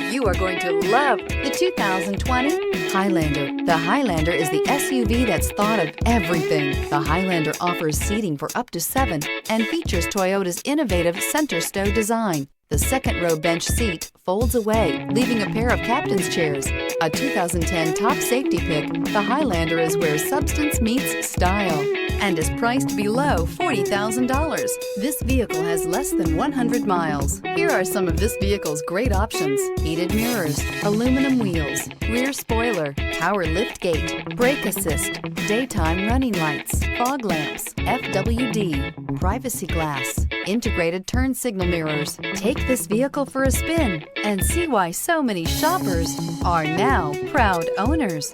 You are going to love the 2020 Highlander. The Highlander is the SUV that's thought of everything. The Highlander offers seating for up to 7 and features Toyota's innovative center stow design. The second row bench seat folds away, leaving a pair of captain's chairs. A 2010 top safety pick, the Highlander is where substance meets style and is priced below $40,000. This vehicle has less than 100 miles. Here are some of this vehicle's great options: heated mirrors, aluminum wheels, rear spoiler, power lift gate, brake assist, daytime running lights, fog lamps, FWD, privacy glass, integrated turn signal mirrors. Take this vehicle for a spin and see why so many shoppers are now proud owners.